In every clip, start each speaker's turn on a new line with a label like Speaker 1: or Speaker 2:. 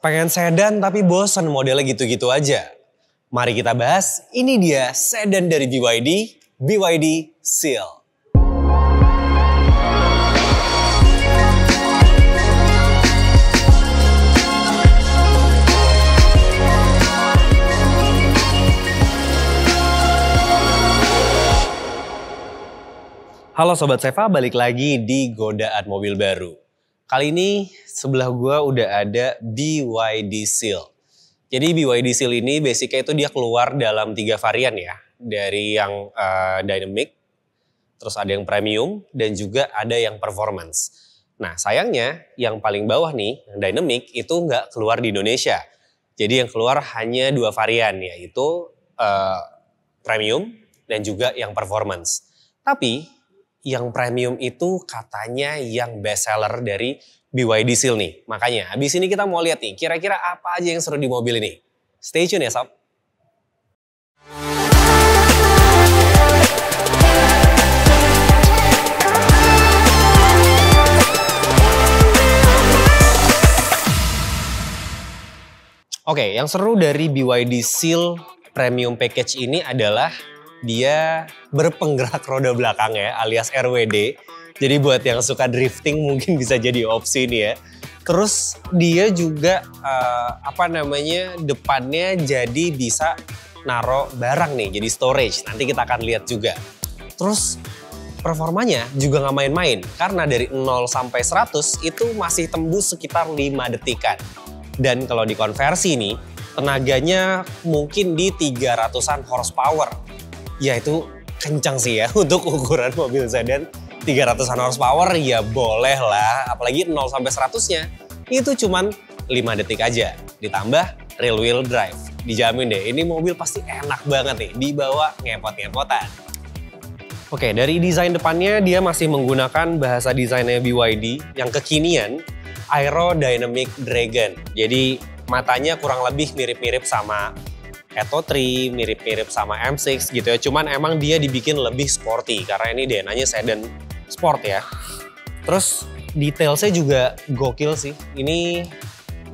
Speaker 1: Pengen sedan tapi bosen modelnya gitu-gitu aja? Mari kita bahas, ini dia sedan dari BYD, BYD Seal. Halo Sobat Seva, balik lagi di Godaan Mobil Baru. Kali ini sebelah gua udah ada BYD Seal. Jadi BYD Seal ini basicnya itu dia keluar dalam 3 varian ya. Dari yang Dynamic, terus ada yang Premium, dan juga ada yang Performance. Nah sayangnya yang paling bawah nih, yang Dynamic itu nggak keluar di Indonesia. Jadi yang keluar hanya 2 varian, yaitu Premium dan juga yang Performance. Tapi yang Premium itu katanya yang best seller dari BYD Seal nih. Makanya habis ini kita mau lihat nih kira-kira apa aja yang seru di mobil ini. Stay tune ya Sob. Oke, yang seru dari BYD Seal Premium Package ini adalah dia berpenggerak roda belakang ya, alias RWD. Jadi buat yang suka drifting mungkin bisa jadi opsi nih ya. Terus dia juga depannya jadi bisa naro barang nih, jadi storage. Nanti kita akan lihat juga. Terus performanya juga nggak main-main, karena dari 0 sampai 100 itu masih tembus sekitar 5 detikan. Dan kalau dikonversi nih, tenaganya mungkin di 300-an horsepower. Ya itu kencang sih ya untuk ukuran mobil sedan 300-an horsepower ya boleh lah. Apalagi 0 sampai 100-nya itu cuman 5 detik aja. Ditambah rear wheel drive. Dijamin deh ini mobil pasti enak banget nih dibawa ngepot-ngepotan. Oke, dari desain depannya dia masih menggunakan bahasa desainnya BYD yang kekinian, Aerodynamic Dragon. Jadi matanya kurang lebih mirip-mirip sama Atto 3, mirip-mirip sama M6 gitu ya. Cuman emang dia dibikin lebih sporty karena ini DNA-nya sedan sport ya. Terus detailsnya juga gokil sih. Ini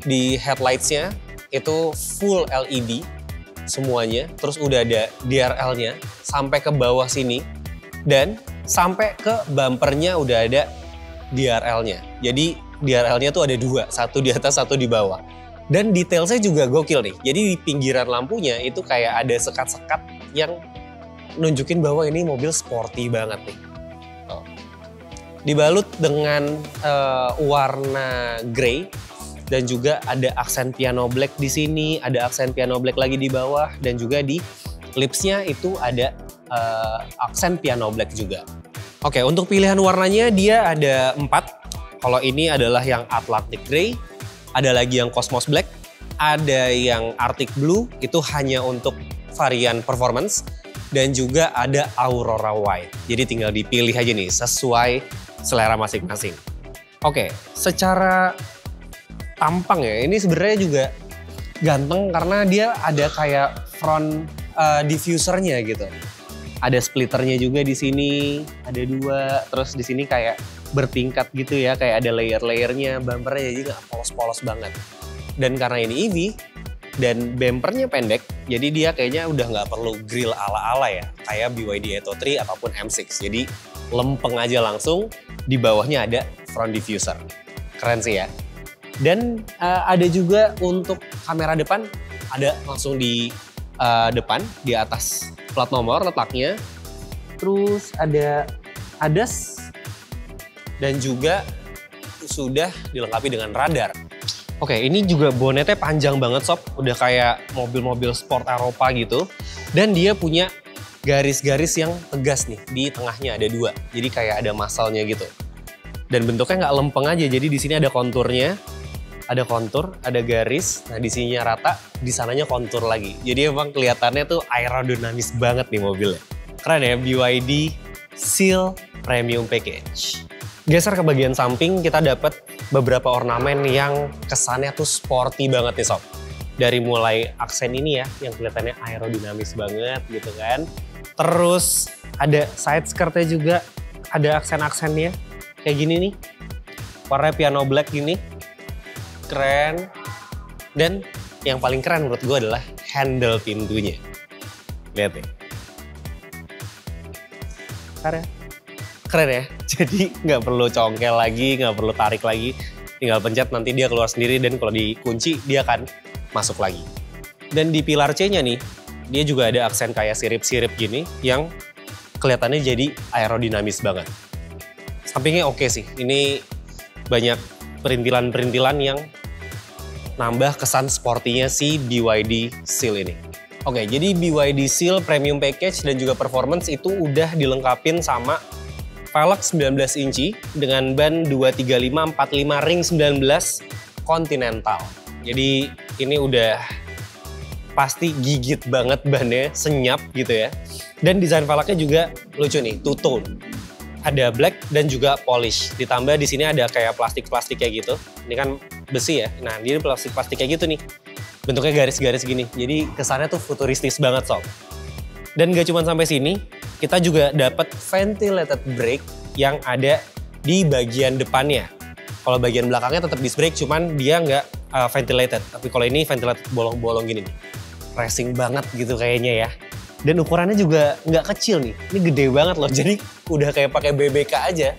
Speaker 1: di headlights-nya itu full LED semuanya. Terus udah ada DRL-nya sampai ke bawah sini. Dan sampai ke bumpernya udah ada DRL-nya. Jadi DRL-nya tuh ada 2, satu di atas, satu di bawah. Dan detailnya juga gokil nih. Jadi di pinggiran lampunya itu kayak ada sekat-sekat yang nunjukin bahwa ini mobil sporty banget nih. Oh. Dibalut dengan warna grey dan juga ada aksen piano black di sini, ada aksen piano black lagi di bawah dan juga di lipsnya itu ada aksen piano black juga. Oke, untuk pilihan warnanya dia ada 4. Kalau ini adalah yang Atlantic Grey. Ada lagi yang Cosmos Black, ada yang Arctic Blue, itu hanya untuk varian performance, dan juga ada Aurora White. Jadi tinggal dipilih aja nih, sesuai selera masing-masing. Oke, secara tampang ya, ini sebenarnya juga ganteng karena dia ada kayak front diffusernya gitu. Ada splitternya juga di sini, ada 2, terus di sini kayak bertingkat gitu ya, kayak ada layer-layernya, bumpernya jadi nggak polos-polos banget. Dan karena ini EV dan bumpernya pendek, jadi dia kayaknya udah nggak perlu grill ala-ala ya, kayak BYD Atto 3 ataupun M6. Jadi lempeng aja langsung, di bawahnya ada front diffuser. Keren sih ya. Dan ada juga untuk kamera depan, ada langsung di depan, di atas plat nomor letaknya. Terus ada ADAS. Dan juga sudah dilengkapi dengan radar. Oke, ini juga bonetnya panjang banget Sob. Udah kayak mobil-mobil sport Eropa gitu. Dan dia punya garis-garis yang tegas nih. Di tengahnya ada 2. Jadi kayak ada masalnya gitu. Dan bentuknya nggak lempeng aja. Jadi di sini ada konturnya. Ada kontur, ada garis. Nah di sininya rata, di sananya kontur lagi. Jadi emang kelihatannya tuh aerodinamis banget nih mobilnya. Keren ya, BYD Seal Premium Package. Geser ke bagian samping, kita dapat beberapa ornamen yang kesannya tuh sporty banget nih Sob. Dari mulai aksen ini ya, yang kelihatannya aerodinamis banget gitu kan. Terus ada side skirtnya juga, ada aksen-aksennya. Kayak gini nih, warnanya piano black gini. Keren. Dan yang paling keren menurut gue adalah handle pintunya. Lihat ya. Keren ya. Jadi nggak perlu congkel lagi, nggak perlu tarik lagi. Tinggal pencet nanti dia keluar sendiri dan kalau dikunci dia akan masuk lagi. Dan di pilar C-nya nih, dia juga ada aksen kayak sirip-sirip gini yang kelihatannya jadi aerodinamis banget. Sampingnya oke sih, ini banyak perintilan-perintilan yang nambah kesan sportinya si BYD Seal ini. Oke, jadi BYD Seal Premium Package dan juga Performance itu udah dilengkapin sama velg 19 inci dengan ban 235/45 ring 19 Continental. Jadi ini udah pasti gigit banget bannya, senyap gitu ya. Dan desain velgnya juga lucu nih, two tone. Ada black dan juga polish. Ditambah di sini ada kayak plastik-plastik kayak gitu. Ini kan besi ya. Nah, ini plastik-plastik kayak gitu nih. Bentuknya garis-garis gini. Jadi kesannya tuh futuristis banget sob. Dan gak cuma sampai sini, kita juga dapat ventilated brake yang ada di bagian depannya. Kalau bagian belakangnya tetap disc brake, cuman dia nggak ventilated. Tapi kalau ini ventilated bolong-bolong gini nih. Racing banget gitu kayaknya ya. Dan ukurannya juga nggak kecil nih. Ini gede banget loh. Jadi udah kayak pakai BBK aja.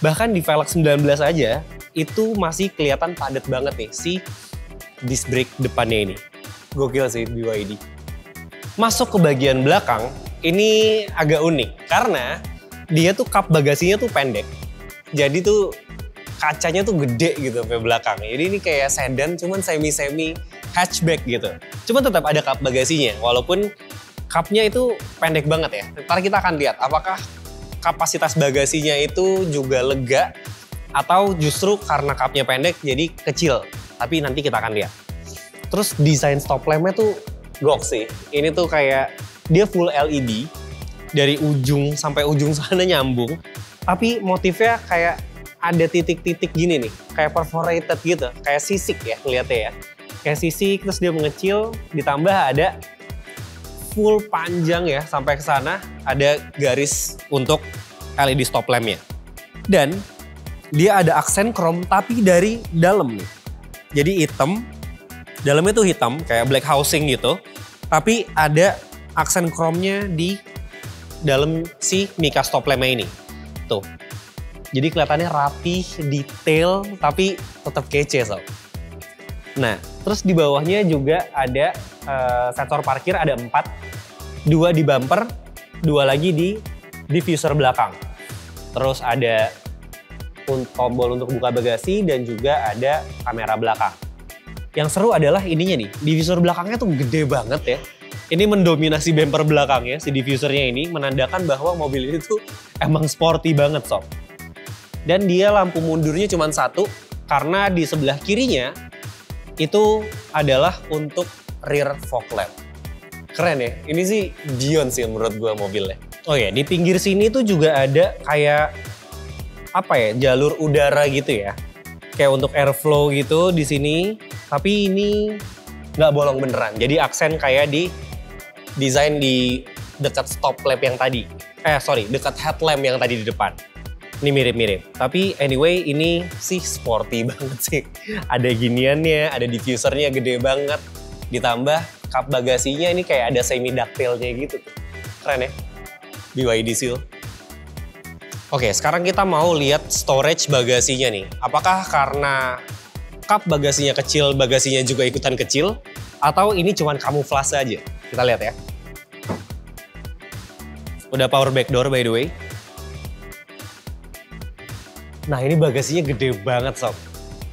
Speaker 1: Bahkan di velg 19 aja itu masih kelihatan padat banget nih si disc brake depannya ini. Gokil sih BYD. Masuk ke bagian belakang ini agak unik karena dia tuh kap bagasinya tuh pendek. Jadi tuh kacanya tuh gede gitu sampai belakang. Jadi ini kayak sedan cuman semi-semi hatchback gitu. Cuman tetap ada kap bagasinya walaupun kapnya itu pendek banget ya. Ntar kita akan lihat apakah kapasitas bagasinya itu juga lega atau justru karena kapnya pendek jadi kecil. Tapi nanti kita akan lihat. Terus desain stop lampnya tuh gok sih. Ini tuh kayak dia full LED dari ujung sampai ujung sana nyambung. Tapi motifnya kayak ada titik-titik gini nih. Kayak perforated gitu. Kayak sisik ya kelihatannya ya. Kayak sisik terus dia mengecil ditambah ada full panjang ya sampai ke sana ada garis untuk LED stop lampnya. Dan dia ada aksen chrome tapi dari dalam nih. Jadi hitam, dalamnya tuh hitam kayak black housing gitu. Tapi ada aksen chrome-nya di dalam si mica stop lampnya ini. Tuh. Jadi kelihatannya rapih, detail tapi tetap kece sob. Nah, terus di bawahnya juga ada sensor parkir ada 4. 2 di bumper, 2 lagi di diffuser belakang. Terus ada tombol untuk buka bagasi dan juga ada kamera belakang. Yang seru adalah ininya nih, diffuser belakangnya tuh gede banget ya. Ini mendominasi bumper belakangnya, si diffusernya ini menandakan bahwa mobil ini tuh emang sporty banget sob. Dan dia lampu mundurnya cuma 1 karena di sebelah kirinya itu adalah untuk rear fog lamp. Keren ya, ini sih beyond sih menurut gue mobilnya. Oh ya, di pinggir sini tuh juga ada kayak apa ya, jalur udara gitu ya. Kayak untuk airflow gitu di sini, tapi ini nggak bolong beneran. Jadi aksen kayak di desain di dekat stop lamp yang tadi. Dekat headlamp yang tadi di depan. Ini mirip-mirip. Tapi anyway ini sih sporty banget sih. Ada giniannya, ada diffusernya gede banget. Ditambah kap bagasinya ini kayak ada semi ductile-nya gitu. Keren ya, BYD Seal. Oke, sekarang kita mau lihat storage bagasinya nih. Apakah karena kap bagasinya kecil, bagasinya juga ikutan kecil, atau ini cuman kamuflase aja? Kita lihat ya. Udah power back door by the way. Nah ini bagasinya gede banget sob.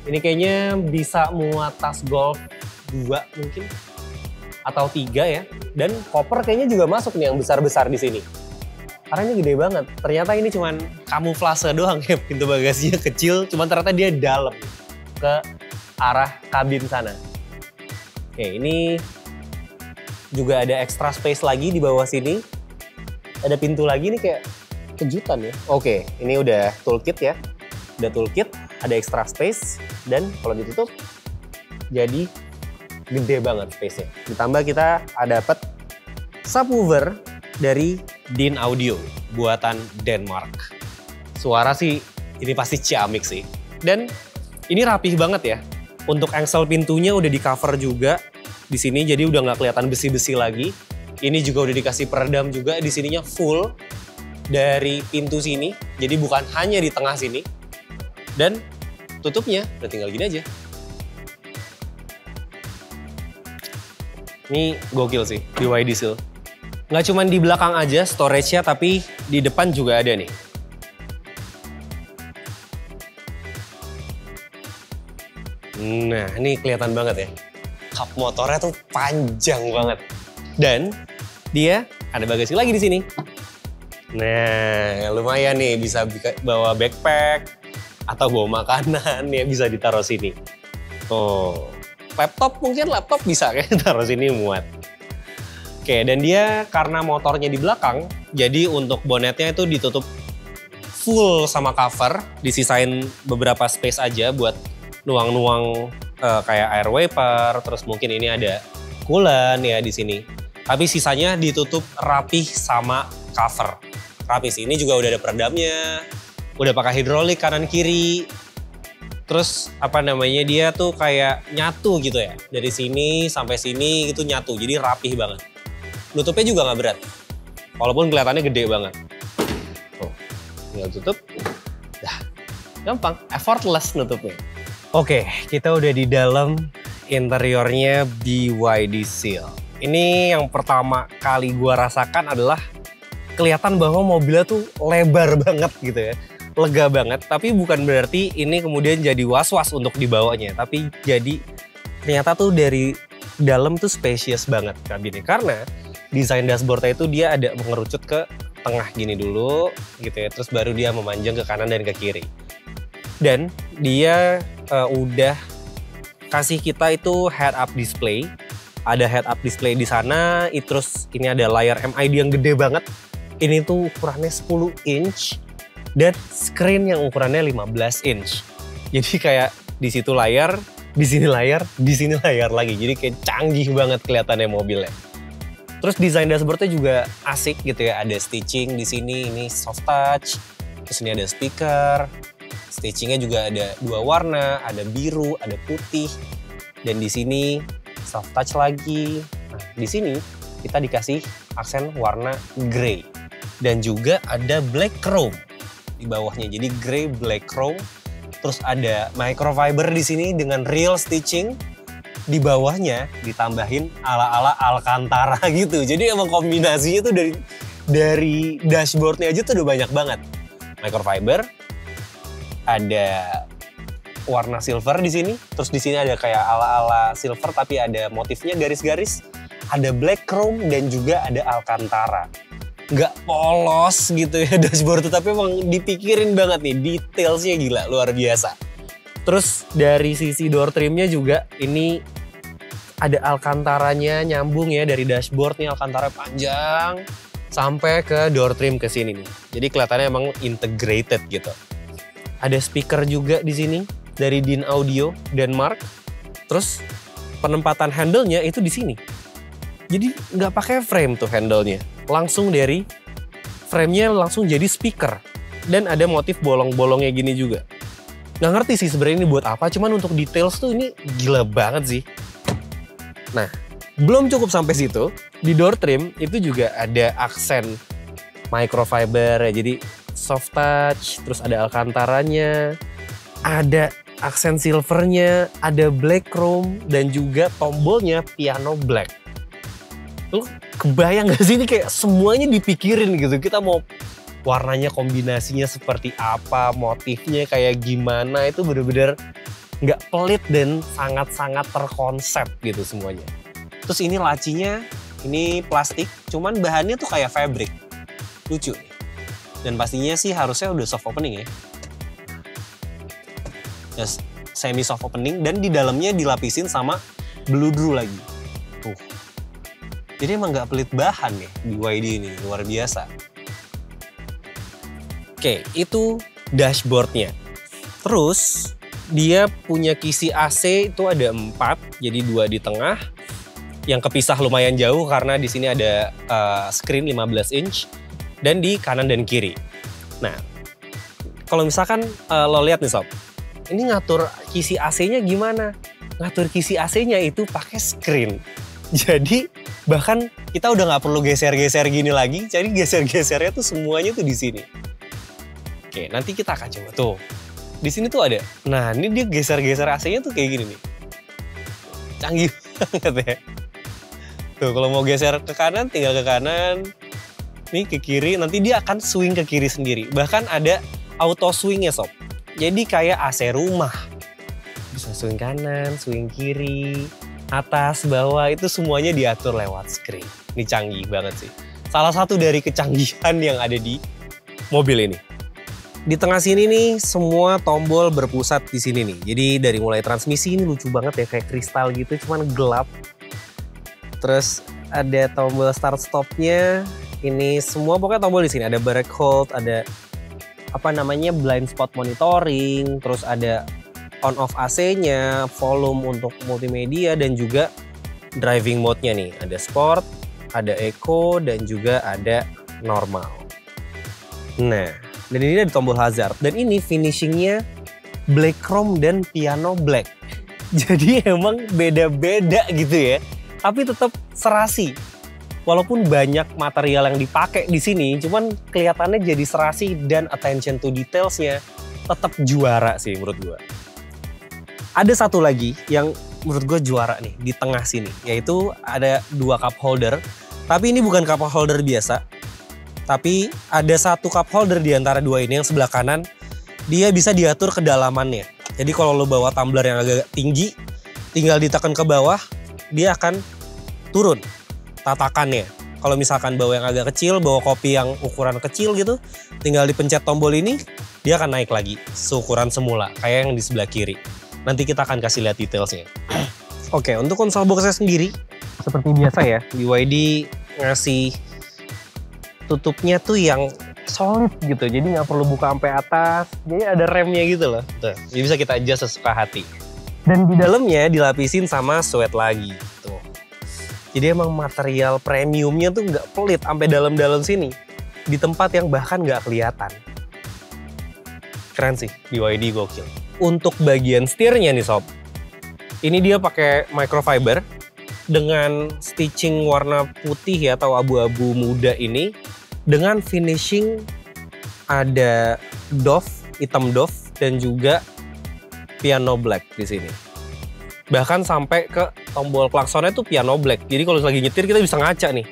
Speaker 1: Ini kayaknya bisa muat tas Golf 2 mungkin. Atau 3 ya. Dan koper kayaknya juga masuk nih yang besar-besar di sini. Karena ini gede banget. Ternyata ini cuman kamuflase doang ya. Pintu bagasinya kecil, cuman ternyata dia dalam ke arah kabin sana. Oke, ini juga ada extra space lagi di bawah sini. Ada pintu lagi nih kayak kejutan ya. Oke, ini udah toolkit ya. Udah toolkit, ada extra space. Dan kalau ditutup, jadi gede banget space-nya. Ditambah kita dapat subwoofer dari DIN Audio buatan Denmark. Suara sih ini pasti ciamik sih. Dan ini rapih banget ya. Untuk engsel pintunya udah di cover juga di sini, jadi udah nggak kelihatan besi-besi lagi. Ini juga udah dikasih peredam juga, di sininya full dari pintu sini, jadi bukan hanya di tengah sini. Dan tutupnya udah tinggal gini aja. Ini gokil sih, BYD Seal. Nggak cuma di belakang aja storage-nya, tapi di depan juga ada nih. Nah, ini kelihatan banget ya. Kap motornya tuh panjang banget. Dan dia ada bagasi lagi di sini. Nah, lumayan nih, bisa bawa backpack atau bawa makanan ya, bisa ditaruh sini. Oh, laptop mungkin bisa kayak taruh sini muat. Oke, dan dia karena motornya di belakang, jadi untuk bonetnya itu ditutup full sama cover, disisain beberapa space aja buat nuang-nuang kayak air wiper, terus mungkin ini ada coolant ya di sini. Tapi sisanya ditutup rapih sama cover. Rapih sih, ini juga udah ada peredamnya, udah pakai hidrolik kanan kiri. Terus apa namanya, dia tuh kayak nyatu gitu ya, dari sini sampai sini gitu nyatu, jadi rapih banget. Nutupnya juga nggak berat, walaupun kelihatannya gede banget. Tuh, tinggal tutup, dah gampang, effortless nutupnya. Oke, kita udah di dalam interiornya BYD Seal. Ini yang pertama kali gua rasakan adalah kelihatan bahwa mobilnya tuh lebar banget gitu ya. Lega banget, tapi bukan berarti ini kemudian jadi was-was untuk dibawanya. Tapi jadi ternyata tuh dari dalam tuh spacious banget kabinnya. Karena desain dashboardnya itu dia ada mengerucut ke tengah gini dulu gitu ya. Terus baru dia memanjang ke kanan dan ke kiri. Dan dia udah kasih kita itu head-up display. Ada head-up display di sana, terus ini ada layar MID yang gede banget. Ini tuh ukurannya 10 inch dan screen yang ukurannya 15 inch. Jadi kayak di situ layar, di sini layar, di sini layar lagi. Jadi kayak canggih banget kelihatannya mobilnya. Terus desain dashboardnya juga asik gitu ya. Ada stitching di sini, ini soft touch. Terus ini ada speaker. Stitchingnya juga ada 2 warna, ada biru, ada putih. Dan di sini soft touch lagi. Nah, di sini kita dikasih aksen warna grey. Dan juga ada black chrome di bawahnya. Jadi grey black chrome. Terus ada microfiber di sini dengan real stitching. Di bawahnya ditambahin ala-ala Alcantara gitu. Jadi emang kombinasinya tuh dari dashboardnya aja tuh udah banyak banget. Microfiber, ada warna silver di sini. Terus di sini ada kayak ala-ala silver tapi ada motifnya garis-garis. Ada black chrome dan juga ada Alcantara. Nggak polos gitu ya dashboard, tapi emang dipikirin banget nih, detailsnya gila, luar biasa. Terus dari sisi door trimnya juga ini ada Alcantaranya nyambung ya, dari dashboard nih Alcantara panjang sampai ke door trim ke sini nih. Jadi kelihatannya emang integrated gitu. Ada speaker juga di sini dari DIN Audio Denmark. Terus penempatan handle-nya itu di sini. Jadi nggak pakai frame tuh handle-nya. Langsung dari frame-nya langsung jadi speaker. Dan ada motif bolong-bolongnya gini juga. Nggak ngerti sih sebenarnya ini buat apa, cuman untuk details tuh ini gila banget sih. Nah, belum cukup sampai situ. Di door trim itu juga ada aksen microfiber ya, jadi soft touch, terus ada Alcantaranya, ada aksen silvernya, ada black chrome, dan juga tombolnya piano black. Lu kebayang gak sih ini kayak semuanya dipikirin gitu. Kita mau warnanya kombinasinya seperti apa, motifnya kayak gimana, itu bener-bener nggak pelit dan sangat-sangat terkonsep gitu semuanya. Terus ini lacinya, ini plastik, cuman bahannya tuh kayak fabric. Lucu nih. Dan pastinya sih harusnya udah soft opening ya. Yes, semi soft opening dan di dalamnya dilapisin sama bludru lagi. Tuh. Jadi emang nggak pelit bahan ya BYD ini, luar biasa. Oke, itu dashboardnya. Terus dia punya kisi AC itu ada 4, jadi 2 di tengah. Yang kepisah lumayan jauh karena di sini ada screen 15 inch dan di kanan dan kiri. Nah, kalau misalkan lo lihat nih sob, ini ngatur kisi AC-nya gimana? ngatur kisi AC-nya itu pakai screen. Jadi bahkan kita udah nggak perlu geser-geser gini lagi, jadi geser-gesernya tuh semuanya tuh di sini. Oke, nanti kita akan coba tuh. Di sini tuh ada. Nah, ini dia geser-geser AC-nya tuh kayak gini nih. Canggih banget ya. Tuh, kalau mau geser ke kanan, tinggal ke kanan. Nih ke kiri, nanti dia akan swing ke kiri sendiri. Bahkan ada auto swing-nya sob. Jadi kayak AC rumah. Bisa swing kanan, swing kiri, atas, bawah, itu semuanya diatur lewat screen. Ini canggih banget sih. Salah satu dari kecanggihan yang ada di mobil ini. Di tengah sini nih, semua tombol berpusat di sini nih. Jadi dari mulai transmisi ini lucu banget ya, kayak kristal gitu, cuman gelap. Terus ada tombol start stopnya. Ini semua pokoknya tombol di sini. Ada brake hold, ada apa namanya blind spot monitoring, terus ada on off AC-nya, volume untuk multimedia, dan juga driving mode-nya nih. Ada sport, ada eco, dan juga ada normal. Nah, dan ini ada tombol hazard. Dan ini finishingnya black chrome dan piano black. Jadi emang beda-beda gitu ya. Tapi tetap serasi. Walaupun banyak material yang dipakai di sini, cuman kelihatannya jadi serasi dan attention to details-nya tetap juara sih menurut gue. Ada satu lagi yang menurut gue juara nih di tengah sini, yaitu ada 2 cup holder. Tapi ini bukan cup holder biasa. Tapi ada 1 cup holder di antara 2 ini yang sebelah kanan, dia bisa diatur kedalamannya. Jadi kalau lo bawa tumbler yang agak tinggi, tinggal ditekan ke bawah, dia akan turun tatakannya. Kalau misalkan bawa yang agak kecil, bawa kopi yang ukuran kecil gitu, tinggal dipencet tombol ini, dia akan naik lagi seukuran semula, kayak yang di sebelah kiri. Nanti kita akan kasih lihat detailsnya. Oke, untuk konsol boxnya sendiri, seperti biasa ya, BYD ngasih tutupnya tuh yang solid gitu, jadi nggak perlu buka sampai atas, jadi ada remnya gitu loh. Tuh, jadi bisa kita adjust sesuka hati. Dan di dalamnya dilapisin sama suede lagi. Tuh. Jadi emang material premiumnya tuh nggak pelit sampai dalam-dalam sini. Di tempat yang bahkan nggak kelihatan. Keren sih, BYD gokil. Untuk bagian setirnya nih sob. Ini dia pakai microfiber dengan stitching warna putih ya atau abu-abu muda ini. Dengan finishing ada doff, hitam doff dan juga piano black di sini. Bahkan sampai ke tombol klaksonnya tuh piano black. Jadi kalau lagi nyetir kita bisa ngaca nih.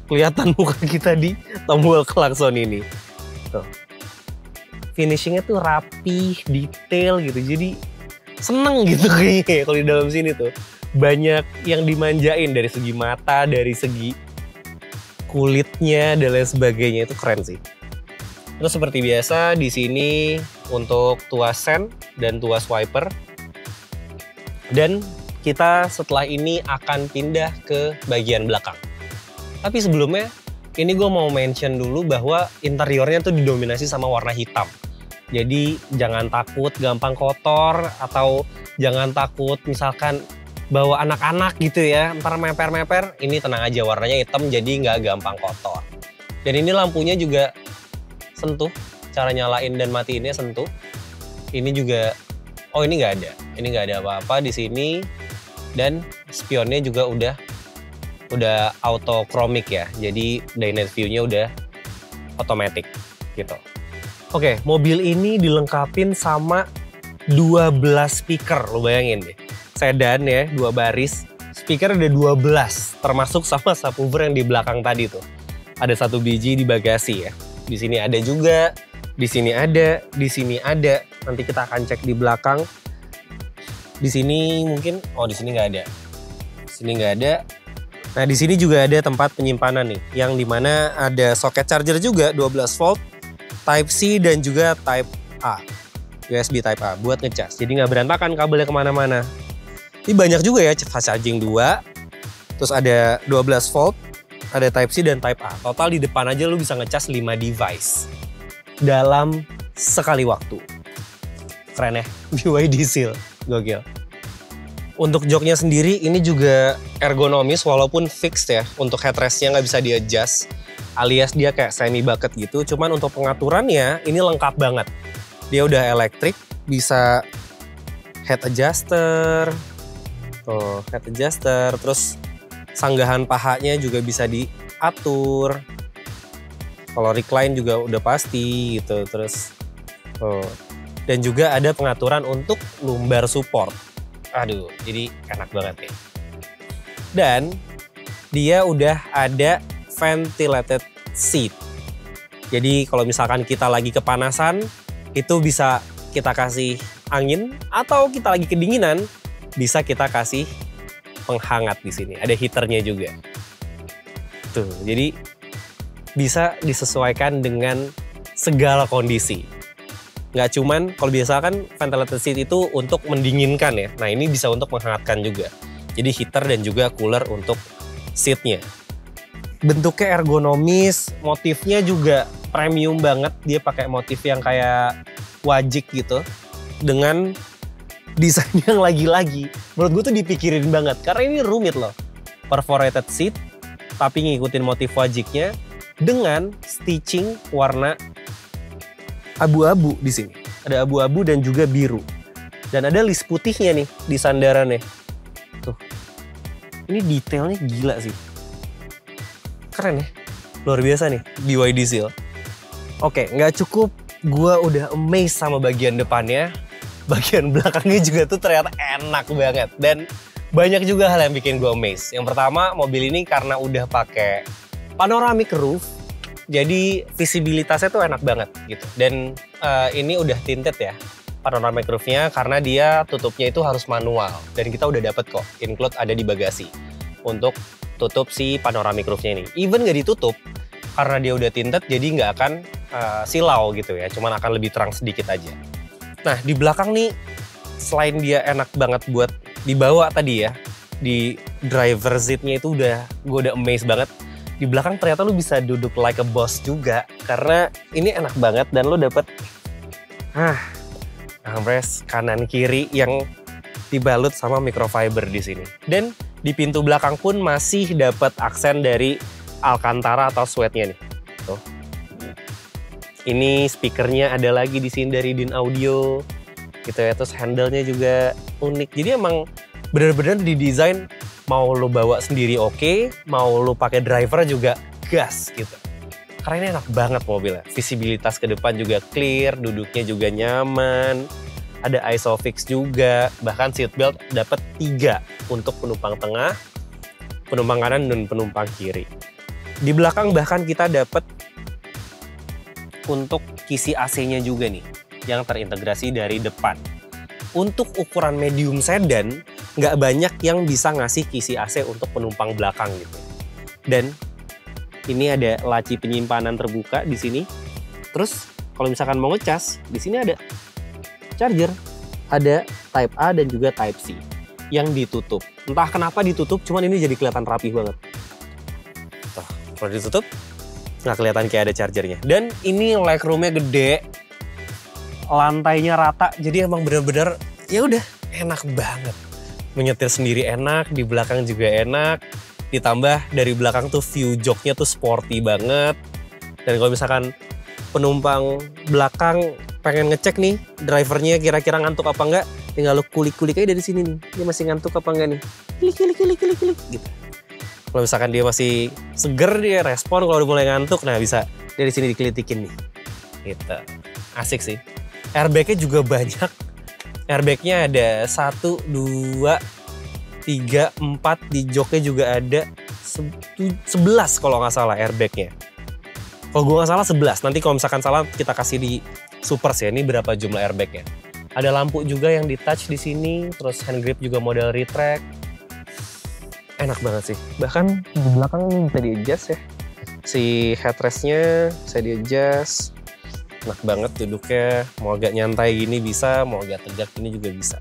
Speaker 1: Kelihatan muka kita di tombol klakson ini. Tuh. Finishingnya tuh rapih, detail gitu. Jadi seneng gitu kayaknya kalau di dalam sini tuh. Banyak yang dimanjain dari segi mata, dari segi kulitnya dan lain sebagainya, itu keren sih. Terus seperti biasa di sini untuk tuas sen dan tuas wiper. Dan kita setelah ini akan pindah ke bagian belakang. Tapi sebelumnya ini gue mau mention dulu bahwa interiornya tuh didominasi sama warna hitam. Jadi jangan takut gampang kotor atau jangan takut misalkan bawa anak-anak gitu ya, ntar meper-meper. Ini tenang aja, warnanya hitam jadi nggak gampang kotor. Dan ini lampunya juga sentuh, cara nyalain dan matiin sentuh. Ini juga, oh ini nggak ada. Ini nggak ada apa-apa di sini. Dan spionnya juga udah auto chromic ya. Jadi dynamic view-nya udah otomatis gitu. Oke, mobil ini dilengkapin sama 12 speaker, lo bayangin deh. Sedan ya, 2 baris. Speaker ada 12, termasuk sama subwoofer yang di belakang tadi tuh. Ada 1 biji di bagasi ya. Di sini ada juga, di sini ada, di sini ada. Nanti kita akan cek di belakang. Di sini mungkin, oh di sini nggak ada. Di sini nggak ada. Nah di sini juga ada tempat penyimpanan nih, yang dimana ada soket charger juga 12 volt, Type C dan juga Type A, USB Type A buat ngecas. Jadi nggak berantakan kabelnya kemana-mana. Ini banyak juga ya, fast charging 2, terus ada 12 volt, ada Type C dan Type A. Total di depan aja lu bisa ngecas 5 device dalam sekali waktu. Keren ya, BYD Seal, gokil. Untuk joknya sendiri ini juga ergonomis walaupun fixed ya. Untuk headrestnya nggak bisa di-adjust, alias dia kayak semi bucket gitu. Cuman untuk pengaturannya ini lengkap banget. Dia udah elektrik, bisa head adjuster, Tuh, head adjuster, terus sanggahan pahanya juga bisa diatur. Kalau recline juga udah pasti gitu, terus tuh. Dan juga ada pengaturan untuk lumbar support. Aduh, jadi enak banget ya. Dan dia udah ada ventilated seat. Jadi kalau misalkan kita lagi kepanasan, itu bisa kita kasih angin, atau kita lagi kedinginan, bisa kita kasih penghangat di sini. Ada heaternya juga. Tuh, jadi bisa disesuaikan dengan segala kondisi. Nggak cuman, kalau biasa kan ventilated seat itu untuk mendinginkan ya. Nah ini bisa untuk menghangatkan juga. Jadi heater dan juga cooler untuk seatnya. Bentuknya ergonomis, motifnya juga premium banget. Dia pakai motif yang kayak wajik gitu. Dengan desain yang lagi-lagi menurut gue tuh dipikirin banget karena ini rumit loh. Perforated seat tapi ngikutin motif wajiknya dengan stitching warna abu-abu di sini. Ada abu-abu dan juga biru. Dan ada list putihnya nih di sandarannya. Tuh. Ini detailnya gila sih. Keren ya. Luar biasa nih BYD Seal. Oke, nggak cukup gue udah amazed sama bagian depannya. Bagian belakangnya juga tuh ternyata enak banget. Dan banyak juga hal yang bikin gue amazed. Yang pertama, mobil ini karena udah pakai panoramic roof, jadi visibilitasnya tuh enak banget gitu. Dan ini udah tinted ya panoramic roofnya, karena dia tutupnya itu harus manual. Dan kita udah dapet kok, include ada di bagasi untuk tutup si panoramic roofnya ini. Even nggak ditutup, karena dia udah tinted, jadi nggak akan silau gitu ya. Cuman akan lebih terang sedikit aja. Nah di belakang nih, selain dia enak banget buat dibawa tadi ya, di driver seatnya itu gue udah amazed banget. Di belakang ternyata lu bisa duduk like a boss juga, karena ini enak banget dan lu dapet armrest kanan kiri yang dibalut sama microfiber di sini. Dan di pintu belakang pun masih dapat aksen dari Alcantara atau suede-nya nih. Tuh. Ini speakernya ada lagi di sini dari DIN Audio gitu ya, terus handle-nya juga unik. Jadi emang bener-bener didesain mau lo bawa sendiri oke, mau lo pakai driver juga gas gitu. Karena ini enak banget mobilnya. Visibilitas ke depan juga clear, duduknya juga nyaman. Ada ISOFIX juga, bahkan seatbelt dapat 3 untuk penumpang tengah, penumpang kanan dan penumpang kiri. Di belakang bahkan kita dapat untuk kisi AC-nya juga nih, yang terintegrasi dari depan. Untuk ukuran medium sedan, nggak banyak yang bisa ngasih kisi AC untuk penumpang belakang gitu. Dan ini ada laci penyimpanan terbuka di sini. Terus kalau misalkan mau ngecas, di sini ada charger, ada Type A dan juga Type C yang ditutup. Entah kenapa ditutup, cuman ini jadi kelihatan rapih banget. Tuh, kalau ditutup nggak kelihatan kayak ada chargernya. Dan ini legroomnya gede, lantainya rata, jadi emang bener-bener ya udah enak banget. Menyetir sendiri enak, di belakang juga enak. Ditambah dari belakang tuh view joknya tuh sporty banget. Dan kalau misalkan penumpang belakang pengen ngecek nih drivernya kira-kira ngantuk apa enggak, tinggal lu kulik-kulik aja dari sini nih. Dia masih ngantuk apa enggak nih? Kilik gitu. Kalau misalkan dia masih seger, dia respon. Kalau udah mulai ngantuk, nah bisa dari sini dikelitikin nih. Gitu. Asik sih. Airbagnya juga banyak. Airbagnya ada 1, 2, 3, 4. Di joknya juga ada 11 kalau nggak salah airbagnya. Kalau gue nggak salah 11. Nanti kalau misalkan salah kita kasih di Supers ya. Ini berapa jumlah airbagnya. Ada lampu juga yang di touch di sini. Terus hand grip juga model retract. Enak banget sih. Bahkan di belakang ini bisa di-adjust ya. Si headrestnya bisa di-adjust. Enak banget duduknya. Mau agak nyantai gini bisa, mau agak tegak gini juga bisa.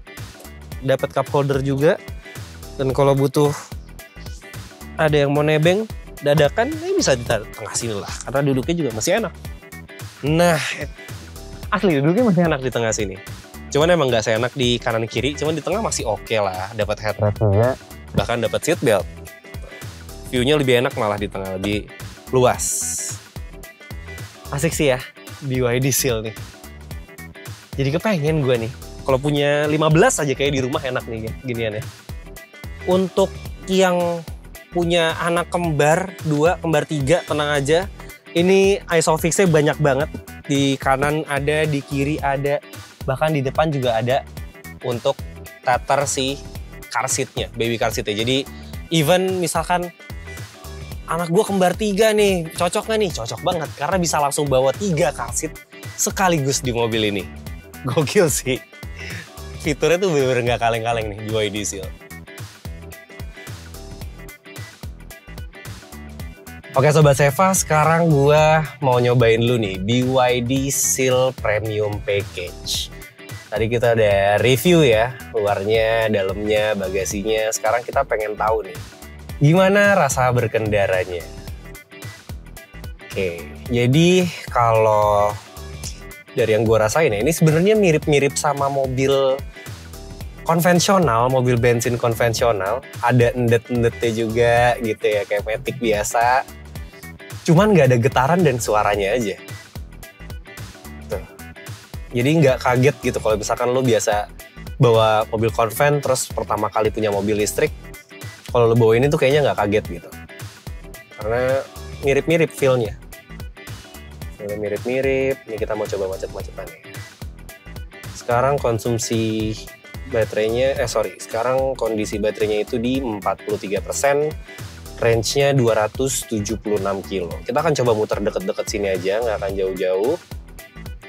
Speaker 1: Dapat cup holder juga. Dan kalau butuh ada yang mau nebeng dadakan, ini bisa di tengah sini lah. Karena duduknya juga masih enak. Nah, asli duduknya masih enak di tengah sini. Cuman emang nggak seenak di kanan kiri, cuman di tengah masih oke lah. Dapat headrest juga. Bahkan dapat seat belt. View-nya lebih enak malah di tengah, lebih luas. Asik sih ya, BYD Seal nih. Jadi kepengen gue nih, kalau punya 15 aja kayak di rumah enak nih ginian ya. Untuk yang punya anak kembar 2, kembar 3, tenang aja. Ini Isofix-nya banyak banget. Di kanan ada, di kiri ada, bahkan di depan juga ada untuk tether si car seat-nya, baby car seat-nya. Jadi even misalkan anak gue kembar 3 nih, cocok nggak nih? Cocok banget, karena bisa langsung bawa 3 car seat sekaligus di mobil ini. Gokil sih. Fiturnya tuh bener-bener nggak kaleng-kaleng nih BYD Seal. Oke Sobat Seva, sekarang gue mau nyobain dulu nih BYD Seal Premium Package. Tadi kita udah review ya, luarnya, dalamnya, bagasinya. Sekarang kita pengen tahu nih, gimana rasa berkendaranya. Oke, jadi kalau dari yang gue rasain ya, ini sebenarnya mirip-mirip sama mobil konvensional, mobil bensin konvensional. Ada endet-endetnya juga gitu ya, kayak Matic biasa. Cuman nggak ada getaran dan suaranya aja. Tuh. Jadi nggak kaget gitu kalau misalkan lo biasa bawa mobil konven terus pertama kali punya mobil listrik. Kalau lo bawa ini tuh kayaknya nggak kaget gitu. Karena mirip-mirip feel-nya. Feel-nya mirip-mirip. Ini kita mau coba macet-macetannya. Sekarang konsumsi baterainya, sekarang kondisi baterainya itu di 43%. Range-nya 276 kilo. Kita akan coba muter deket-deket sini aja, nggak akan jauh-jauh.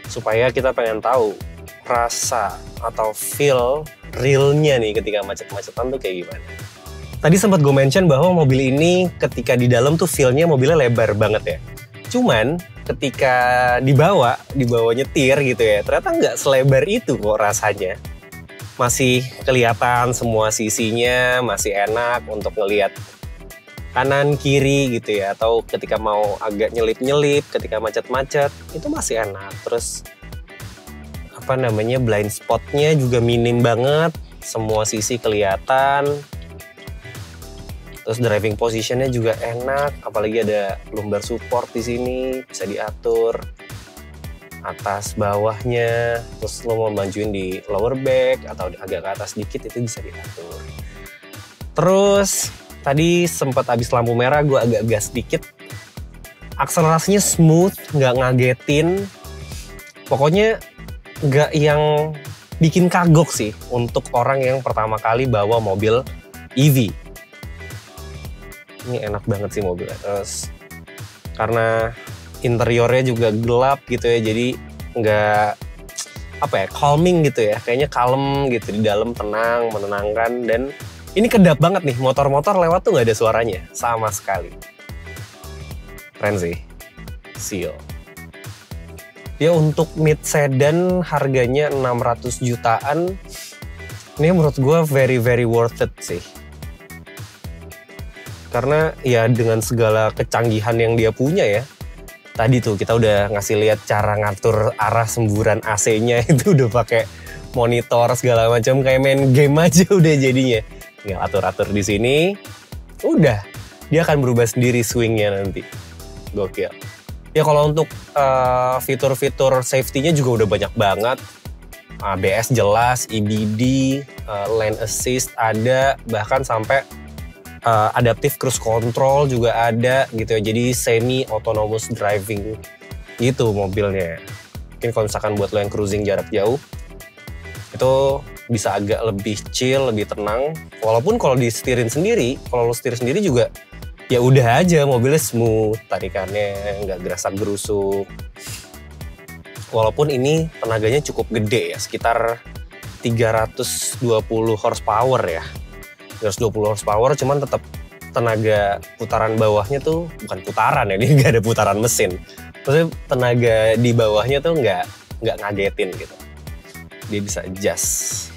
Speaker 1: Supaya kita pengen tahu rasa atau feel real-nya nih ketika macet-macetan tuh kayak gimana. Tadi sempat gue mention bahwa mobil ini ketika di dalam tuh feel-nya mobilnya lebar banget ya. Cuman ketika dibawa nyetir gitu ya, ternyata nggak selebar itu kok rasanya. Masih kelihatan semua sisinya, masih enak untuk ngelihat kanan kiri gitu ya, atau ketika mau agak nyelip-nyelip ketika macet-macet itu masih enak. Terus blind spotnya juga minim banget, semua sisi kelihatan. Terus driving positionnya juga enak, apalagi ada lumbar support di sini, bisa diatur atas bawahnya. Terus lo mau majuin di lower back atau agak ke atas dikit itu bisa diatur. Terus tadi sempat habis lampu merah, gue agak gas dikit. Akselerasinya smooth, nggak ngagetin. Pokoknya nggak yang bikin kagok sih untuk orang yang pertama kali bawa mobil EV. Ini enak banget sih mobilnya. Terus karena interiornya juga gelap gitu ya, jadi nggak calming gitu ya. Kayaknya kalem gitu di dalam, tenang, menenangkan. Dan ini kedap banget nih, motor-motor lewat tuh nggak ada suaranya sama sekali. Keren sih, Seal. Dia untuk mid sedan harganya 600 jutaan. Ini menurut gue very very worth it sih. Karena ya dengan segala kecanggihan yang dia punya ya. Tadi tuh kita udah ngasih lihat cara ngatur arah semburan AC-nya itu udah pakai monitor segala macam, kayak main game aja udah jadinya. Tinggal atur-atur di sini, udah dia akan berubah sendiri swingnya nanti. Gokil. Ya kalau untuk fitur-fitur safety-nya juga udah banyak banget. ABS jelas, EBD, lane assist ada, bahkan sampai adaptive cruise control juga ada gitu ya. Jadi semi autonomous driving gitu mobilnya. Mungkin kalau misalkan buat lo yang cruising jarak jauh, itu bisa agak lebih chill, lebih tenang. Walaupun kalau disetirin sendiri, kalau lo setir sendiri juga ya udah aja, mobilnya smooth, tarikannya nggak gerasa gerusuk. Walaupun ini tenaganya cukup gede ya, sekitar 320 horsepower ya. 320 horsepower, cuman tetap tenaga putaran bawahnya tuh bukan putaran ya, dia nggak ada putaran mesin. Maksudnya tenaga di bawahnya tuh nggak ngagetin gitu. Dia bisa adjust.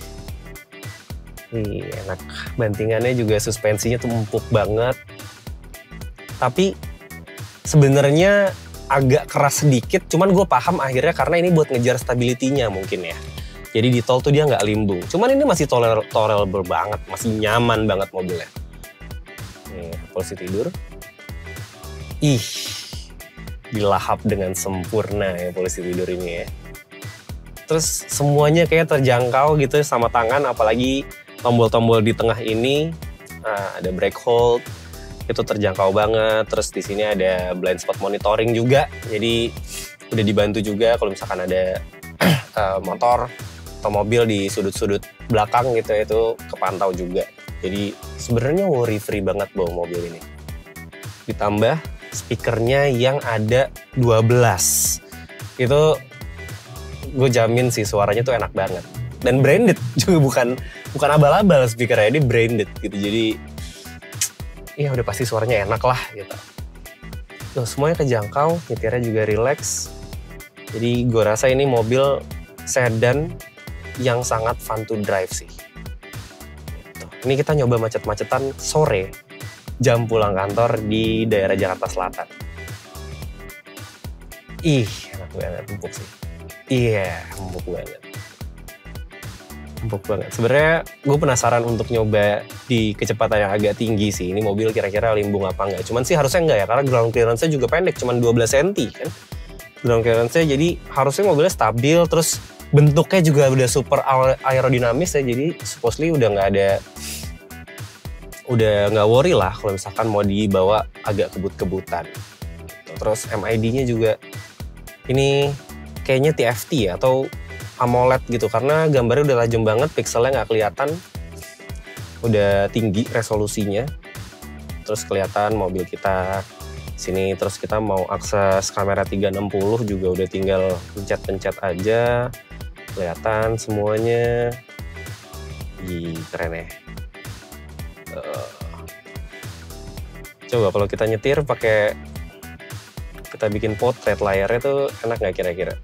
Speaker 1: Nih enak, bantingannya juga suspensinya tuh empuk banget. Tapi sebenarnya agak keras sedikit, cuman gue paham akhirnya karena ini buat ngejar stability-nya mungkin ya. Jadi di tol tuh dia nggak limbung. Cuman ini masih tolerable banget, masih nyaman banget mobilnya. Nih, posisi tidur. Ih, dilahap dengan sempurna ya posisi tidur ini ya. Terus semuanya kayak terjangkau gitu sama tangan, apalagi tombol-tombol di tengah ini Nah, ada brake hold, itu terjangkau banget. Terus di sini ada blind spot monitoring juga. Jadi udah dibantu juga kalau misalkan ada motor atau mobil di sudut-sudut belakang gitu ya, itu kepantau juga. Jadi sebenarnya worry free banget bawa mobil ini. Ditambah speakernya yang ada 12. Itu gue jamin sih suaranya tuh enak banget. Dan branded juga, bukan abal-abal speakernya, ini branded gitu. Jadi ya udah pasti suaranya enak lah gitu. Tuh, semuanya kejangkau, nyetirnya juga relax. Jadi gue rasa ini mobil sedan yang sangat fun to drive sih. Gitu. Ini kita nyoba macet-macetan sore, jam pulang kantor di daerah Jakarta Selatan. Ih, enak banget, empuk sih. Iya, empuk banget. Empuk banget. Sebenarnya gue penasaran untuk nyoba di kecepatan yang agak tinggi sih. Ini mobil kira-kira limbung apa enggak. Cuman sih harusnya enggak ya, karena ground clearance-nya juga pendek, cuman 12 cm kan. Ground clearance-nya jadi harusnya mobilnya stabil, terus bentuknya juga udah super aerodinamis ya. Jadi supposedly udah nggak worry lah kalau misalkan mau dibawa agak kebut-kebutan. Terus MID-nya juga ini kayaknya TFT ya, atau AMOLED gitu, karena gambarnya udah tajam banget, pixelnya nggak kelihatan, udah tinggi resolusinya. Terus kelihatan mobil kita sini, terus kita mau akses kamera 360 juga udah tinggal pencet-pencet aja, kelihatan semuanya. Ih, keren ya. Coba kalau kita nyetir pakai, kita bikin potret, layarnya tuh enak nggak kira-kira?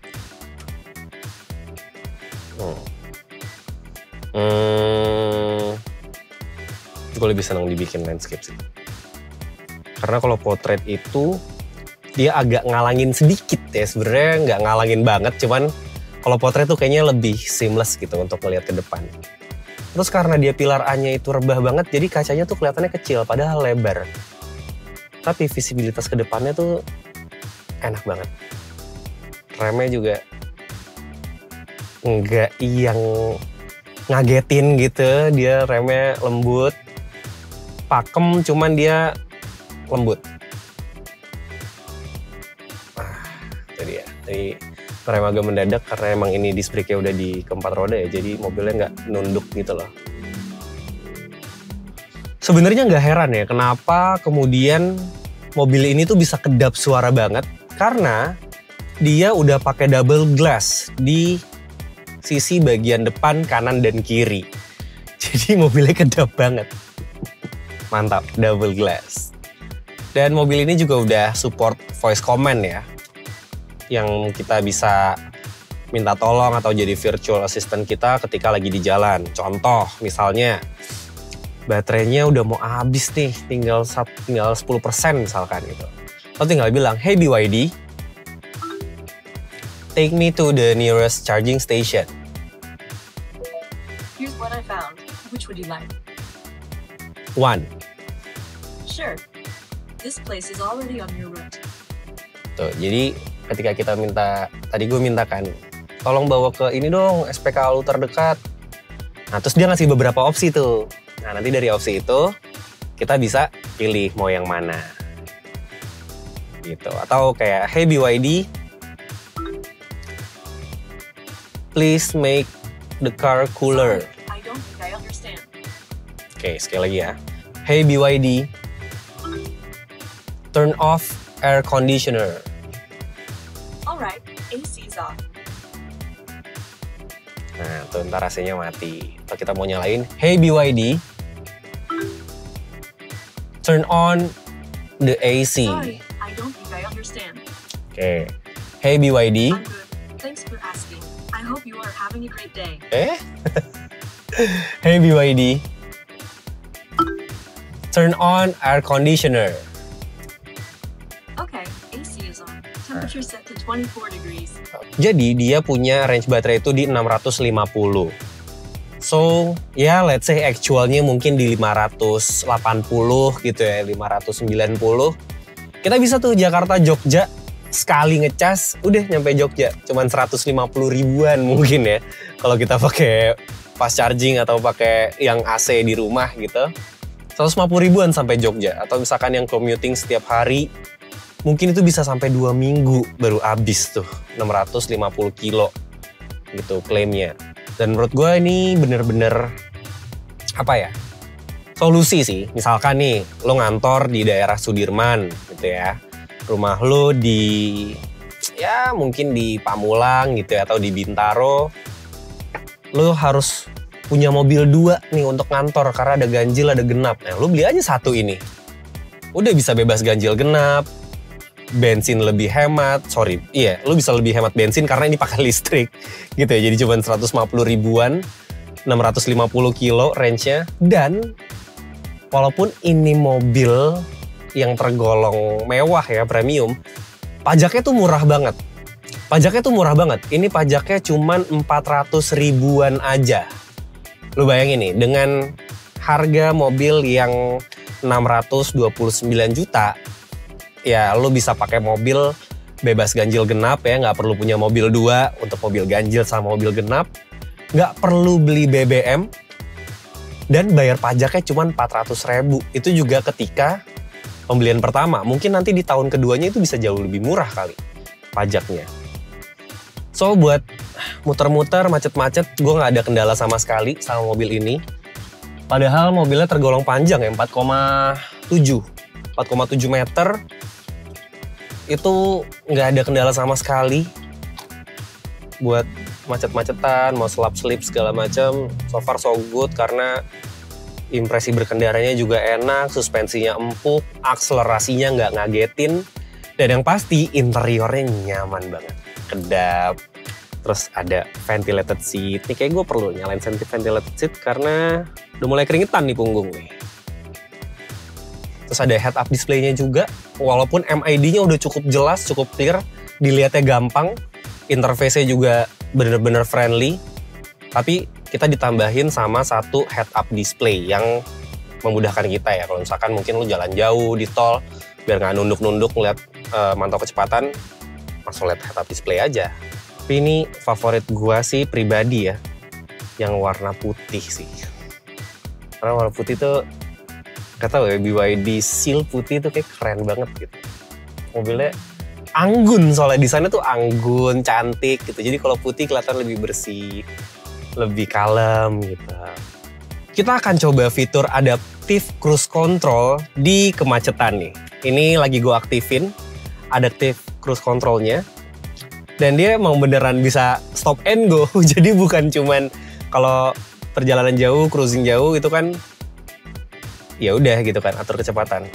Speaker 1: Gue lebih senang dibikin landscape sih. Karena kalau potret itu dia agak ngalangin sedikit ya, sebenarnya nggak ngalangin banget, cuman kalau potret tuh kayaknya lebih seamless gitu untuk melihat ke depan. Terus karena dia pilar A-nya itu rebah banget, jadi kacanya tuh kelihatannya kecil padahal lebar. Tapi visibilitas ke depannya tuh enak banget. Remnya juga nggak yang ngagetin gitu, dia remnya lembut, pakem cuman dia lembut. Itu dia. Jadi rem agak mendadak karena emang ini disc brake-nya udah di keempat roda ya, jadi mobilnya nggak nunduk gitu loh. Sebenarnya nggak heran ya kenapa kemudian mobil ini tuh bisa kedap suara banget, karena dia udah pakai double glass di sisi bagian depan, kanan, dan kiri. Jadi mobilnya kedap banget. Mantap, double glass. Dan mobil ini juga udah support voice command ya, yang kita bisa minta tolong atau jadi virtual assistant kita ketika lagi di jalan. Contoh, misalnya baterainya udah mau habis nih, tinggal 10% misalkan gitu. Lo tinggal bilang, "Hey BYD, take me to the nearest charging station."
Speaker 2: Here's what I found. Which would you like?
Speaker 1: 1.
Speaker 2: Sure. This place is already on your route.
Speaker 1: Tuh, jadi ketika kita minta, tadi gue mintakan, tolong bawa ke ini dong, SPKLU terdekat. Nah, terus dia ngasih beberapa opsi tuh. Nah, nanti dari opsi itu kita bisa pilih mau yang mana. Gitu. Atau kayak, "Hey BYD, please make the car cooler."
Speaker 2: I don't think I understand.
Speaker 1: Oke, sekali lagi ya. "Hey BYD, turn off air conditioner."
Speaker 2: Alright, AC is off.
Speaker 1: Nah, tuh ntar AC-nya mati. Atau kita mau nyalain, "Hey BYD, turn on the AC."
Speaker 2: Sorry, I don't think I understand.
Speaker 1: Oke. "Hey BYD."
Speaker 2: I'm good. Thanks for asking. I hope you are having a great day.
Speaker 1: "Hey BYD, turn on air conditioner."
Speaker 2: Okay, AC is on. Temperature set to 24 degrees.
Speaker 1: Jadi dia punya range baterai itu di 650. So, ya let's say actualnya mungkin di 580 gitu ya, 590. Kita bisa tuh Jakarta Jogja sekali ngecas udah nyampe Jogja. Cuman 150 ribuan mungkin ya. Kalau kita pakai fast charging atau pakai yang AC di rumah gitu. 150 ribuan sampai Jogja. Atau misalkan yang commuting setiap hari, mungkin itu bisa sampai 2 minggu baru habis tuh 650 kilo gitu klaimnya. Dan menurut gue ini bener-bener apa ya, solusi sih. Misalkan nih lo ngantor di daerah Sudirman gitu ya, rumah lo di ya mungkin di Pamulang gitu ya, atau di Bintaro, lo harus punya mobil 2 nih untuk ngantor karena ada ganjil ada genap. Nah lo beli aja satu ini, udah bisa bebas ganjil genap, bensin lebih hemat, lu bisa lebih hemat bensin karena ini pakai listrik gitu ya. Jadi cuma 150 ribuan, 650 kilo range-nya. Dan walaupun ini mobil yang tergolong mewah ya, premium, pajaknya tuh murah banget. Ini pajaknya cuma 400 ribuan aja. Lu bayangin nih, dengan harga mobil yang 629 juta, ya lo bisa pakai mobil bebas ganjil genap ya, nggak perlu punya mobil 2 untuk mobil ganjil sama mobil genap, nggak perlu beli BBM, dan bayar pajaknya cuma 400 ribu. Itu juga ketika pembelian pertama. Mungkin nanti di tahun keduanya itu bisa jauh lebih murah kali pajaknya. So buat muter-muter, macet-macet, gue nggak ada kendala sama sekali sama mobil ini. Padahal mobilnya tergolong panjang ya, 4,7 meter. Itu nggak ada kendala sama sekali buat macet-macetan, mau selap-selip segala macam. So far so good karena impresi berkendaranya juga enak, suspensinya empuk, akselerasinya nggak ngagetin, dan yang pasti interiornya nyaman banget, kedap. Terus ada ventilated seat. Nih kayak gue perlu nyalain ventilated seat karena udah mulai keringetan di punggung nih. Terus ada head up display-nya juga. Walaupun MID-nya udah cukup jelas, cukup clear, dilihatnya gampang, interface-nya juga bener-bener friendly. Tapi kita ditambahin sama satu head up display yang memudahkan kita ya. Kalau misalkan mungkin lu jalan jauh di tol, biar nggak nunduk-nunduk ngeliat mantau kecepatan, langsung lihat head up display aja. Tapi ini favorit gua sih pribadi ya, yang warna putih sih. Karena warna putih tuh, gak tau ya, BYD Seal putih tuh kayak keren banget gitu. Mobilnya anggun, soalnya desainnya tuh anggun, cantik gitu. Jadi kalau putih kelihatan lebih bersih, lebih kalem gitu. Kita akan coba fitur Adaptive Cruise Control di kemacetan nih. Ini lagi gue aktifin Adaptive Cruise Control-nya. Dan dia mau beneran bisa stop and go. Jadi bukan cuman kalau perjalanan jauh, cruising jauh itu kan ya udah gitu kan, atur kecepatan.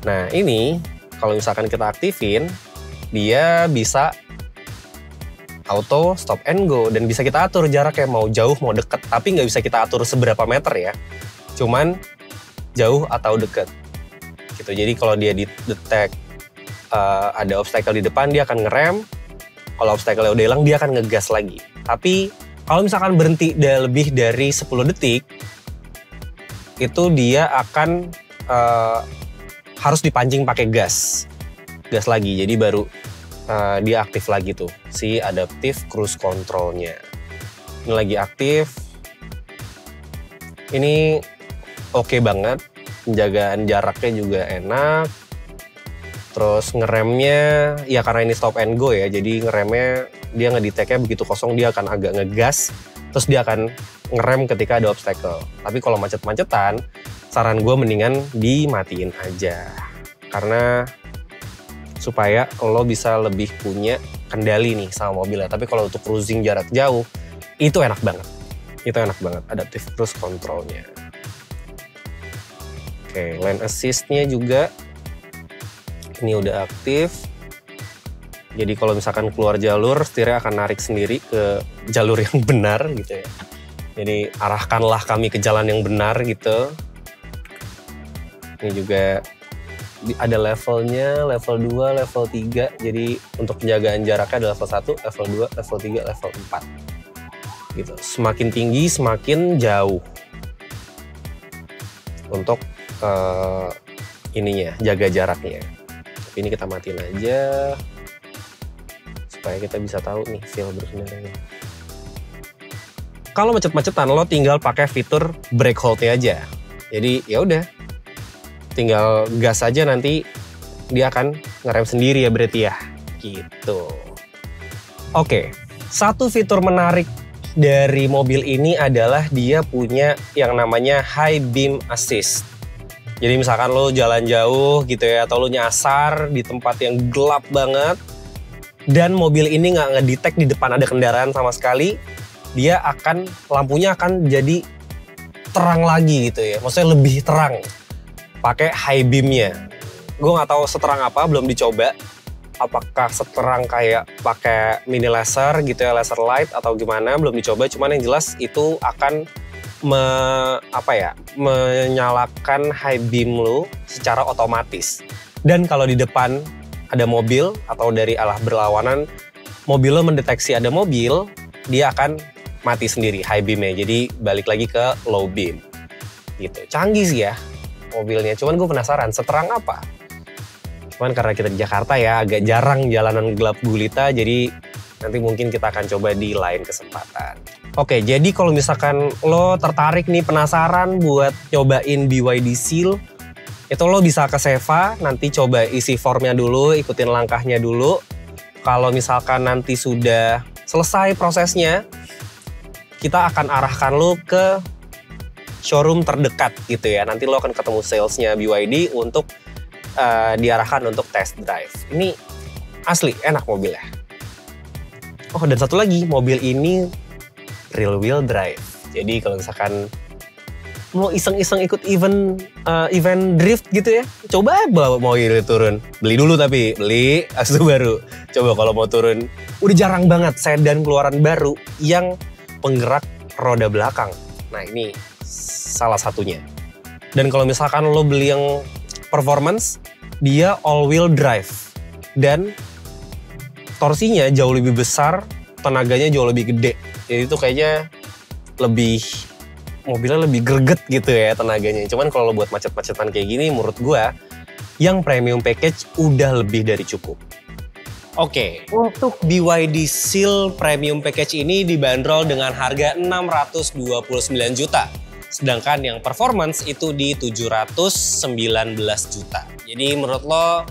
Speaker 1: Nah ini kalau misalkan kita aktifin, dia bisa auto stop and go dan bisa kita atur jaraknya mau jauh mau deket. Tapi nggak bisa kita atur seberapa meter ya, cuman jauh atau deket gitu. Jadi kalau dia detect ada obstacle di depan, dia akan ngerem. Kalau obstacle-nya udah hilang, dia akan ngegas lagi. Tapi kalau misalkan berhenti lebih dari 10 detik, itu dia akan harus dipancing pakai gas lagi. Jadi baru dia aktif lagi tuh si Adaptive Cruise Control-nya. Ini lagi aktif. Ini oke banget, penjagaan jaraknya juga enak. Terus ngeremnya, ya karena ini stop and go ya, jadi ngeremnya dia ngedetect-nya begitu kosong dia akan agak ngegas, terus dia akan ngerem ketika ada obstacle. Tapi kalau macet-macetan, saran gue mendingan dimatiin aja. Karena supaya lo bisa lebih punya kendali nih sama mobilnya. Tapi kalau untuk cruising jarak jauh, itu enak banget. Adaptive Cruise Control-nya. Oke, lane assist-nya juga ini udah aktif. Jadi kalau misalkan keluar jalur, setirnya akan narik sendiri ke jalur yang benar gitu ya. Jadi arahkanlah kami ke jalan yang benar gitu. Ini juga ada levelnya, level 2, level 3. Jadi untuk penjagaan jaraknya ada level 1, level 2, level 3, level 4. Gitu. Semakin tinggi, semakin jauh. Untuk ininya, jaga jaraknya. Ini kita matiin aja supaya kita bisa tahu nih feel berkendaranya. Kalau macet-macetan lo tinggal pakai fitur brake hold-nya aja. Jadi ya udah, tinggal gas aja, nanti dia akan ngerem sendiri ya berarti ya. Gitu. Oke, satu fitur menarik dari mobil ini adalah dia punya yang namanya High Beam Assist. Jadi misalkan lo jalan jauh gitu ya, atau lo nyasar di tempat yang gelap banget, dan mobil ini nggak ngedetect di depan ada kendaraan sama sekali, dia akan, lampunya akan jadi terang lagi gitu ya. Maksudnya lebih terang, pakai high beamnya. Gue nggak tahu seterang apa, belum dicoba. Apakah seterang kayak pakai mini laser gitu ya, laser light atau gimana, belum dicoba. Cuman yang jelas itu akan menyalakan high beam lo secara otomatis. Dan kalau di depan ada mobil atau dari arah berlawanan, mobil lo mendeteksi ada mobil, dia akan mati sendiri high beamnya. Jadi balik lagi ke low beam. Gitu. Canggih sih ya mobilnya. Cuman gue penasaran seterang apa. Cuman karena kita di Jakarta ya agak jarang jalanan gelap gulita, jadi nanti mungkin kita akan coba di lain kesempatan. Oke, jadi kalau misalkan lo tertarik nih, penasaran buat cobain BYD Seal, itu lo bisa ke Seva, nanti coba isi formnya dulu, ikutin langkahnya dulu. Kalau misalkan nanti sudah selesai prosesnya, kita akan arahkan lo ke showroom terdekat gitu ya. Nanti lo akan ketemu salesnya BYD untuk diarahkan untuk test drive. Ini asli enak mobilnya. Oh, dan satu lagi, mobil ini real wheel drive. Jadi kalau misalkan mau iseng-iseng ikut event drift gitu ya, coba bawa mobil turun. Beli dulu tapi, beli abis itu baru. Coba kalau mau turun. Udah jarang banget sedan keluaran baru yang penggerak roda belakang. Nah ini salah satunya. Dan kalau misalkan lo beli yang performance, dia all wheel drive. Dan torsinya jauh lebih besar, tenaganya jauh lebih gede. Jadi itu kayaknya mobilnya lebih greget gitu ya tenaganya. Cuman kalau buat macet-macetan kayak gini, menurut gua yang premium package udah lebih dari cukup. Oke, untuk BYD Seal Premium Package ini dibanderol dengan harga 629 juta. Sedangkan yang performance itu di 719 juta. Jadi menurut lo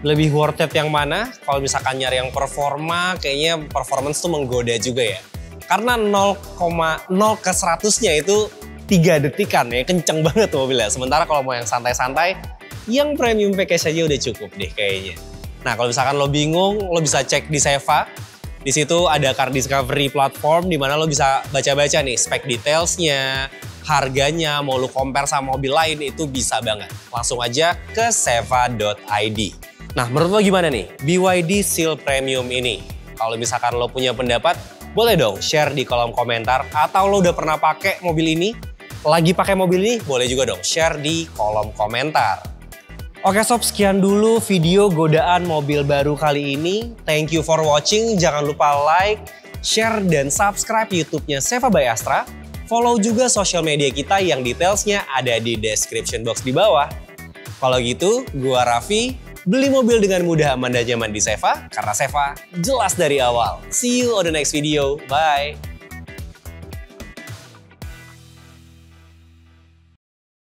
Speaker 1: lebih worth it yang mana? Kalau misalkan nyari yang performa, kayaknya performance tuh menggoda juga ya. Karena 0,0 ke 100-nya itu 3 detikan ya, kenceng banget mobilnya. Sementara kalau mau yang santai-santai, yang premium package aja udah cukup deh kayaknya. Nah kalau misalkan lo bingung, lo bisa cek di Seva. Di situ ada car discovery platform di mana lo bisa baca-baca nih spek detailsnya, harganya, mau lo compare sama mobil lain itu bisa banget. Langsung aja ke seva.id. Nah menurut lo gimana nih BYD Seal Premium ini? Kalau misalkan lo punya pendapat, boleh dong share di kolom komentar. Atau lo udah pernah pakai mobil ini, lagi pakai mobil ini, boleh juga dong share di kolom komentar. Oke sob, sekian dulu video godaan mobil baru kali ini. Thank you for watching. Jangan lupa like, share, dan subscribe YouTube-nya Seva by Astra. Follow juga sosial media kita yang detailsnya ada di description box di bawah. Kalau gitu, gua Raffi. Beli mobil dengan mudah, aman, dan nyaman di Seva. Karena Seva jelas dari awal. See you on the next video. Bye.